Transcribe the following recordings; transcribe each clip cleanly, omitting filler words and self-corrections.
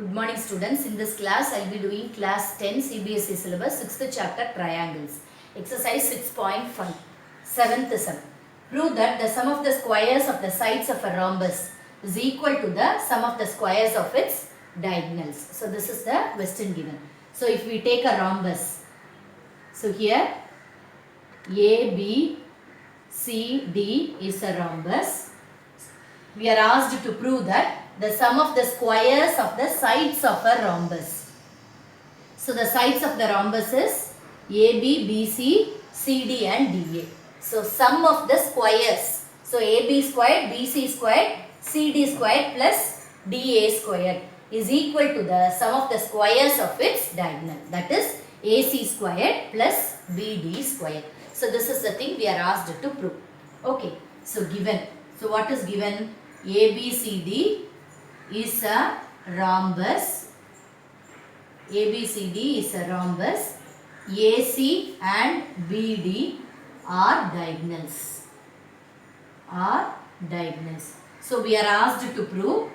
Good morning students. In this class, I will be doing class 10 CBSE syllabus 6th chapter triangles. Exercise 6.5. 7th sum. Prove that the sum of the squares of the sides of a rhombus is equal to the sum of the squares of its diagonals. So this is the question given. So if we take a rhombus, so here A, B, C, D is a rhombus. We are asked to prove that the sum of the squares of the sides of a rhombus. So the sides of the rhombus is AB, BC, CD and DA. So sum of the squares. So AB squared, BC squared, CD squared plus DA squared is equal to the sum of the squares of its diagonal. That is AC squared plus BD squared. So this is the thing we are asked to prove. Okay. So given. So what is given? ABCD is a rhombus. ABCD is a rhombus. AC and BD are diagonals. So we are asked to prove.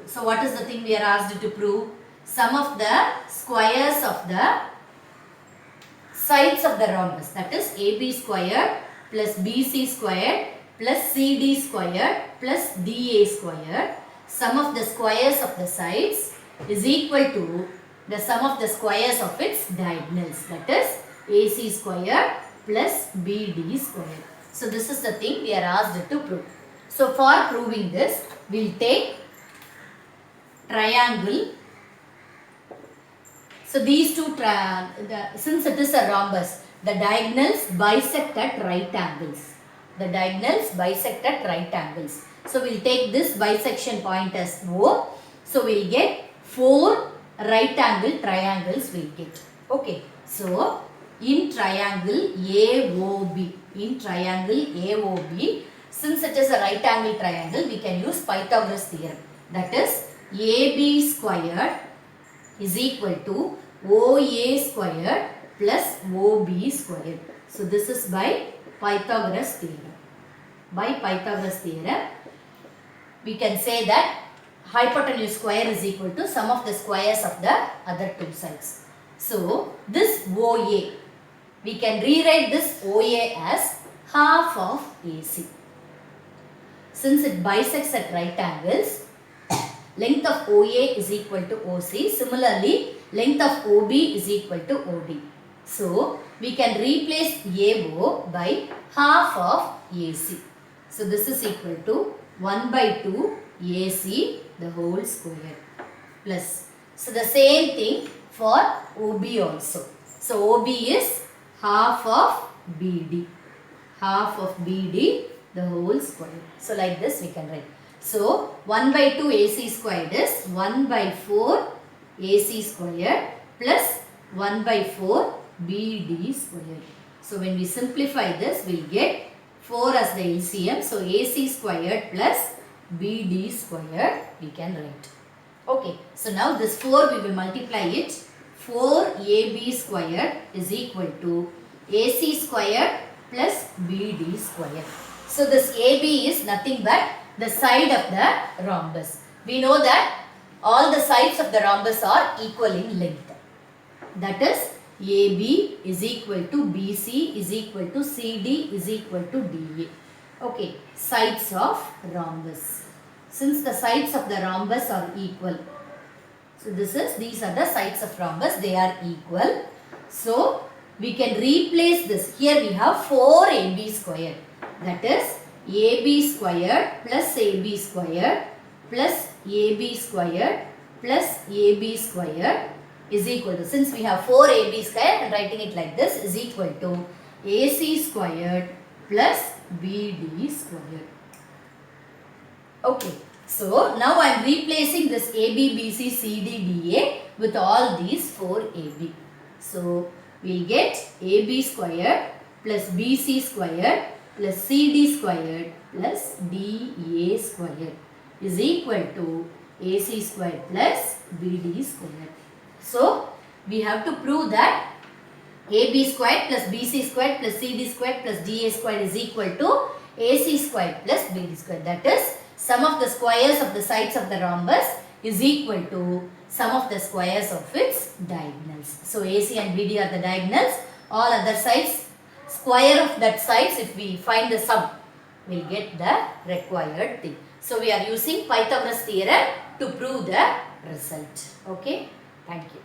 So what is the thing we are asked to prove? Sum of the squares of the sides of the rhombus. That is AB squared plus BC squared plus CD squared plus DA squared. Sum of the squares of the sides is equal to the sum of the squares of its diagonals. That is AC squared plus BD squared. So this is the thing we are asked to prove. So for proving this, we will take triangle. So these two, since it is a rhombus, the diagonals bisect at right angles. So we will take this bisection point as O. So we will get 4 right angle triangles we will get. Okay. So in triangle AOB, since it is a right angle triangle, we can use Pythagoras theorem. That is AB squared is equal to OA squared plus OB squared. So this is by Pythagoras theorem. We can say that hypotenuse square is equal to sum of the squares of the other two sides. So this OA, we can rewrite this OA as half of AC. Since it bisects at right angles, length of OA is equal to OC. Similarly, length of OB is equal to OD. So we can replace AO by half of AC. So this is equal to 1 by 2 AC the whole square plus. So the same thing for OB also. So OB is half of BD. The whole square. So like this we can write. So 1 by 2 AC squared is 1 by 4 AC squared plus 1 by 4 BD squared. So when we simplify this, we will get 4 as the LCM. So AC squared plus BD squared we can write. Okay. So now this 4 we will multiply it. 4AB squared is equal to AC squared plus BD squared. So this AB is nothing but the side of the rhombus. We know that all the sides of the rhombus are equal in length. That is AB is equal to BC is equal to CD is equal to DA. Okay, sides of rhombus. Since the sides of the rhombus are equal, so these are the sides of rhombus, they are equal. So we can replace this. Here we have 4AB squared. That is AB squared plus AB squared plus AB squared plus AB squared is equal to, since we have 4AB squared, and writing it like this, is equal to AC squared plus BD squared. Okay. So now I am replacing this AB, BC, CD, DA with all these 4AB. So we will get AB squared plus BC squared plus CD squared plus DA squared is equal to AC squared plus BD squared. So we have to prove that AB squared plus BC squared plus CD squared plus DA squared is equal to AC squared plus BD squared. That is sum of the squares of the sides of the rhombus is equal to sum of the squares of its diagonals. So AC and BD are the diagonals. All other sides, square of that sides, if we find the sum, we'll get the required thing. So we are using Pythagoras theorem to prove the result. Okay. Thank you.